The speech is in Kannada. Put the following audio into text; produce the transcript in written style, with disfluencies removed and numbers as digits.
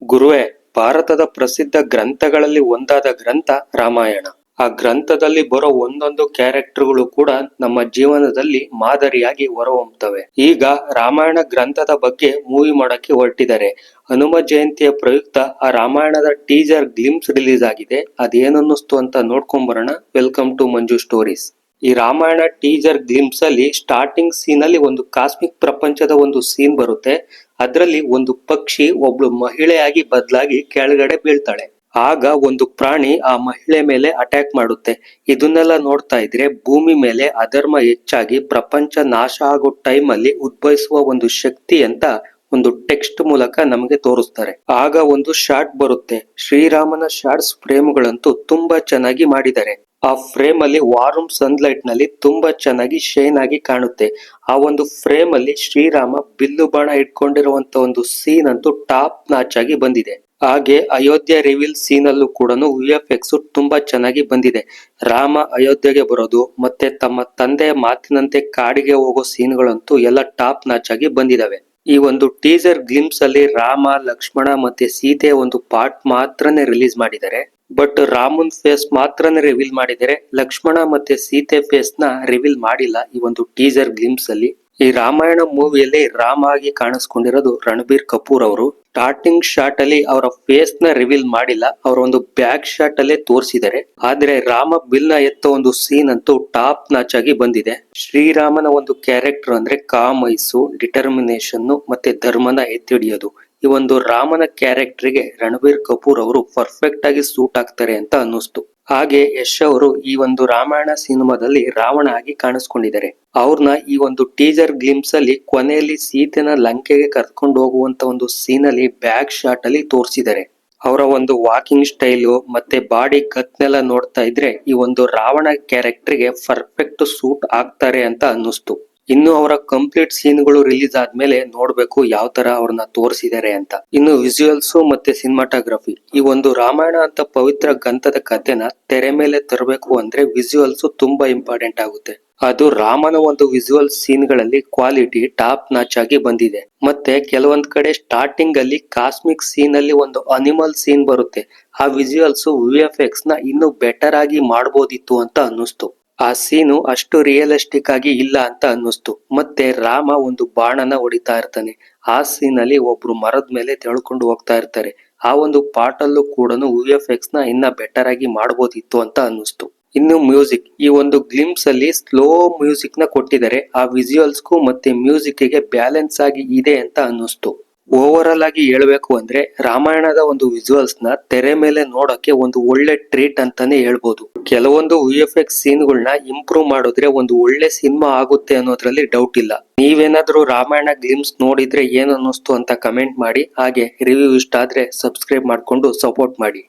ಗುರುವೇ, ಭಾರತದ ಪ್ರಸಿದ್ಧ ಗ್ರಂಥಗಳಲ್ಲಿ ಒಂದಾದ ಗ್ರಂಥ ರಾಮಾಯಣ. ಆ ಗ್ರಂಥದಲ್ಲಿ ಬರೋ ಒಂದೊಂದು ಕ್ಯಾರೆಕ್ಟರ್ಗಳು ಕೂಡ ನಮ್ಮ ಜೀವನದಲ್ಲಿ ಮಾದರಿಯಾಗಿ ಹೊರಹೊಮ್ಮುತ್ತವೆ. ಈಗ ರಾಮಾಯಣ ಗ್ರಂಥದ ಬಗ್ಗೆ ಮೂವಿ ಮಾಡಕ್ಕೆ ಹೊರಟಿದ್ದಾರೆ. ಹನುಮ ಜಯಂತಿಯ ಪ್ರಯುಕ್ತ ಆ ರಾಮಾಯಣದ ಟೀಸರ್ ಗ್ಲಿಮ್ಸ್ ರಿಲೀಸ್ ಆಗಿದೆ. ಅದೇನನ್ನಿಸ್ತು ಅಂತ ನೋಡ್ಕೊಂಡ್ ಬರೋಣ. Welcome to Manju stories. ಈ ರಾಮಾಯಣ ಟೀಸರ್ ಗ್ಲಿಮ್ಸ್ ಅಲ್ಲಿ ಸ್ಟಾರ್ಟಿಂಗ್ ಸೀನ್ ಅಲ್ಲಿ ಒಂದು ಕಾಸ್ಮಿಕ್ ಪ್ರಪಂಚದ ಒಂದು ಸೀನ್ ಬರುತ್ತೆ. ಅದರಲ್ಲಿ ಒಂದು ಪಕ್ಷಿ ಒಬ್ಳು ಮಹಿಳೆಯಾಗಿ ಬದಲಾಗಿ ಕೆಳಗಡೆ ಬೀಳ್ತಾಳೆ. ಆಗ ಒಂದು ಪ್ರಾಣಿ ಆ ಮಹಿಳೆ ಮೇಲೆ ಅಟ್ಯಾಕ್ ಮಾಡುತ್ತೆ. ಇದನ್ನೆಲ್ಲ ನೋಡ್ತಾ ಇದ್ರೆ ಭೂಮಿ ಮೇಲೆ ಅಧರ್ಮ ಹೆಚ್ಚಾಗಿ ಪ್ರಪಂಚ ನಾಶ ಆಗೋ ಟೈಮ್ ಅಲ್ಲಿ ಉದ್ಭವಿಸುವ ಒಂದು ಶಕ್ತಿ ಅಂತ ಒಂದು ಟೆಕ್ಸ್ಟ್ ಮೂಲಕ ನಮಗೆ ತೋರಿಸ್ತಾರೆ. ಆಗ ಒಂದು ಶಾಟ್ ಬರುತ್ತೆ. ಶ್ರೀರಾಮನ ಶಾರ್ಟ್ಸ್ ಫ್ರೇಮ್ಗಳಂತೂ ತುಂಬಾ ಚೆನ್ನಾಗಿ ಮಾಡಿದ್ದಾರೆ. ಆ ಫ್ರೇಮ್ ಅಲ್ಲಿ ವಾರ್ಮ್ ಸನ್ಲೈಟ್ ನಲ್ಲಿ ತುಂಬಾ ಚೆನ್ನಾಗಿ ಶೈನ್ ಆಗಿ ಕಾಣುತ್ತೆ. ಆ ಒಂದು ಫ್ರೇಮ್ ಅಲ್ಲಿ ಶ್ರೀರಾಮ ಬಿಲ್ಲು ಬಾಣ ಇಟ್ಕೊಂಡಿರುವಂತ ಒಂದು ಸೀನ್ ಅಂತೂ ಟಾಪ್ ನಾಚ್ ಆಗಿ ಬಂದಿದೆ. ಹಾಗೆ ಅಯೋಧ್ಯೆ ರಿವೀಲ್ ಸೀನ್ ಅಲ್ಲೂ ಕೂಡ VFX ತುಂಬಾ ಚೆನ್ನಾಗಿ ಬಂದಿದೆ. ರಾಮ ಅಯೋಧ್ಯೆಗೆ ಬರೋದು ಮತ್ತೆ ತಮ್ಮ ತಂದೆಯ ಮಾತಿನಂತೆ ಕಾಡಿಗೆ ಹೋಗೋ ಸೀನ್ಗಳಂತೂ ಎಲ್ಲ ಟಾಪ್ ನಾಚ್ ಆಗಿ ಬಂದಿದಾವೆ. ಈ ಒಂದು ಟೀಸರ್ ಗ್ಲಿಮ್ಸ್ ಅಲ್ಲಿ ರಾಮ, ಲಕ್ಷ್ಮಣ ಮತ್ತೆ ಸೀತೆ ಒಂದು ಪಾರ್ಟ್ ಮಾತ್ರನೇ ರಿಲೀಸ್ ಮಾಡಿದ್ದಾರೆ. ಬಟ್ ರಾಮನ್ ಫೇಸ್ ಮಾತ್ರನೇ ರಿವೀಲ್ ಮಾಡಿದರೆ, ಲಕ್ಷ್ಮಣ ಮತ್ತೆ ಸೀತೆ ಫೇಸ್ ನ ರಿವೀಲ್ ಮಾಡಿಲ್ಲ ಈ ಒಂದು ಟೀಸರ್ ಗ್ಲಿಮ್ಸ್ ಅಲ್ಲಿ. ಈ ರಾಮಾಯಣ ಮೂವಿಯಲ್ಲಿ ರಾಮ ಆಗಿ ಕಾಣಿಸ್ಕೊಂಡಿರೋದು ರಣಬೀರ್ ಕಪೂರ್ ಅವರು. ಸ್ಟಾರ್ಟಿಂಗ್ ಶಾಟ್ ಅಲ್ಲಿ ಅವರ ಫೇಸ್ ನ ರಿವೀಲ್ ಮಾಡಿಲ್ಲ, ಅವರ ಒಂದು ಬ್ಯಾಕ್ ಶಾಟ್ ಅಲ್ಲೇ ತೋರಿಸಿದ್ದಾರೆ. ಆದ್ರೆ ರಾಮ ಬಿಲ್ ನ ಎತ್ತೋ ಒಂದು ಸೀನ್ ಅಂತೂ ಟಾಪ್ ನಾಚ್ ಆಗಿ ಬಂದಿದೆ. ಶ್ರೀರಾಮನ ಒಂದು ಕ್ಯಾರೆಕ್ಟರ್ ಅಂದ್ರೆ ಕಾಮೈಸು, ಡಿಟರ್ಮಿನೇಷನ್ ಮತ್ತೆ ಧರ್ಮನ ಎತ್ತಿ ಹಿಡಿಯೋದು. ಈ ಒಂದು ರಾಮನ ಕ್ಯಾರೆಕ್ಟರ್ ಗೆ ರಣಬೀರ್ ಕಪೂರ್ ಅವರು ಪರ್ಫೆಕ್ಟ್ ಆಗಿ ಸೂಟ್ ಆಗ್ತಾರೆ ಅಂತ ಅನ್ನಿಸ್ತು. ಹಾಗೆ ಯಶ್ ಅವರು ಈ ಒಂದು ರಾಮಾಯಣ ಸಿನಿಮಾದಲ್ಲಿ ರಾವಣ ಆಗಿ ಕಾಣಿಸ್ಕೊಂಡಿದ್ದಾರೆ. ಅವ್ರನ್ನ ಈ ಒಂದು ಟೀಸರ್ ಗ್ಲಿಮ್ಸ್ ಅಲ್ಲಿ ಕೊನೆಯಲ್ಲಿ ಸೀತೆನ ಲಂಕೆಗೆ ಕರ್ಕೊಂಡು ಹೋಗುವಂತ ಒಂದು ಸೀನ್ ಅಲ್ಲಿ ಬ್ಯಾಕ್ ಶಾಟ್ ಅಲ್ಲಿ ತೋರಿಸಿದ್ದಾರೆ. ಅವರ ಒಂದು ವಾಕಿಂಗ್ ಸ್ಟೈಲು ಮತ್ತೆ ಬಾಡಿ ಕತ್ನೆಲ್ಲ ನೋಡ್ತಾ ಇದ್ರೆ ಈ ಒಂದು ರಾವಣ ಕ್ಯಾರೆಕ್ಟರ್ ಗೆ ಪರ್ಫೆಕ್ಟ್ ಸೂಟ್ ಆಗ್ತಾರೆ ಅಂತ ಅನ್ನಿಸ್ತು. ಇನ್ನು ಅವರ ಕಂಪ್ಲೀಟ್ ಸೀನ್ಗಳು ರಿಲೀಸ್ ಆದ್ಮೇಲೆ ನೋಡ್ಬೇಕು ಯಾವ ತರ ಅವ್ರನ್ನ ತೋರಿಸಿದ್ದಾರೆ ಅಂತ. ಇನ್ನು ವಿಜುವಲ್ಸ್ ಮತ್ತೆ ಸಿನಿಮಾಟೋಗ್ರಫಿ, ಈ ಒಂದು ರಾಮಾಯಣ ಅಂತ ಪವಿತ್ರ ಗ್ರಂಥದ ಕಥೆನ ತೆರೆ ಮೇಲೆ ತರಬೇಕು ಅಂದ್ರೆ ವಿಜುವಲ್ಸ್ ತುಂಬಾ ಇಂಪಾರ್ಟೆಂಟ್ ಆಗುತ್ತೆ. ಅದು ರಾಮನ ಒಂದು ವಿಜುವಲ್ ಸೀನ್ ಗಳಲ್ಲಿ ಕ್ವಾಲಿಟಿ ಟಾಪ್ ನಾಚ್ ಆಗಿ ಬಂದಿದೆ. ಮತ್ತೆ ಕೆಲವೊಂದ್ ಕಡೆ ಸ್ಟಾರ್ಟಿಂಗ್ ಅಲ್ಲಿ ಕಾಸ್ಮಿಕ್ ಸೀನ್ ಅಲ್ಲಿ ಒಂದು ಅನಿಮಲ್ ಸೀನ್ ಬರುತ್ತೆ. ಆ ವಿಜುವಲ್ಸ್ VFX ನ ಇನ್ನು ಬೆಟರ್ ಆಗಿ ಮಾಡ್ಬೋದಿತ್ತು ಅಂತ ಅನ್ನಿಸ್ತು. ಆ ಸೀನು ಅಷ್ಟು ರಿಯಲಿಸ್ಟಿಕ್ ಆಗಿ ಇಲ್ಲ ಅಂತ ಅನ್ನಿಸ್ತು. ಮತ್ತೆ ರಾಮ ಒಂದು ಬಾಣನ ಹೊಡಿತಾ ಇರ್ತಾನೆ. ಆ ಸೀನ್ ಅಲ್ಲಿ ಒಬ್ರು ಮರದ ಮೇಲೆ ತೆಳ್ಕೊಂಡು ಹೋಗ್ತಾ ಇರ್ತಾರೆ. ಆ ಒಂದು ಪಾರ್ಟ್ ಅಲ್ಲೂ ಕೂಡ VFX ನ ಇನ್ನ ಬೆಟರ್ ಆಗಿ ಮಾಡ್ಬೋದಿತ್ತು ಅಂತ ಅನ್ನಿಸ್ತು. ಇನ್ನು ಮ್ಯೂಸಿಕ್, ಈ ಒಂದು ಗ್ಲಿಮ್ಸ್ ಅಲ್ಲಿ ಸ್ಲೋ ಮ್ಯೂಸಿಕ್ ನ ಕೊಟ್ಟಿದ್ದಾರೆ. ಆ ವಿಜುವಲ್ಸ್ಗೂ ಮತ್ತೆ ಮ್ಯೂಸಿಕ್ ಗೆ ಬ್ಯಾಲೆನ್ಸ್ ಆಗಿ ಇದೆ ಅಂತ ಅನ್ನಿಸ್ತು. ಓವರ್ ಆಲ್ ಆಗಿ ಹೇಳ್ಬೇಕು ಅಂದ್ರೆ ರಾಮಾಯಣದ ಒಂದು ವಿಜುವಲ್ಸ್ ನ ತೆರೆ ಮೇಲೆ ನೋಡಕ್ಕೆ ಒಂದು ಒಳ್ಳೆ ಟ್ರೀಟ್ ಅಂತಾನೆ ಹೇಳ್ಬೋದು. ಕೆಲವೊಂದು VFX ಸೀನ್ಗಳನ್ನ ಇಂಪ್ರೂವ್ ಮಾಡಿದ್ರೆ ಒಂದು ಒಳ್ಳೆ ಸಿನಿಮಾ ಆಗುತ್ತೆ ಅನ್ನೋದ್ರಲ್ಲಿ ಡೌಟ್ ಇಲ್ಲ. ನೀವೇನಾದ್ರೂ ರಾಮಾಯಣ ಗ್ಲಿಮ್ಸ್ ನೋಡಿದ್ರೆ ಏನ್ ಅನ್ನಿಸ್ತು ಅಂತ ಕಮೆಂಟ್ ಮಾಡಿ. ಹಾಗೆ ರಿವ್ಯೂ ಇಷ್ಟ ಆದ್ರೆ ಸಬ್ಸ್ಕ್ರೈಬ್ ಮಾಡ್ಕೊಂಡು ಸಪೋರ್ಟ್ ಮಾಡಿ.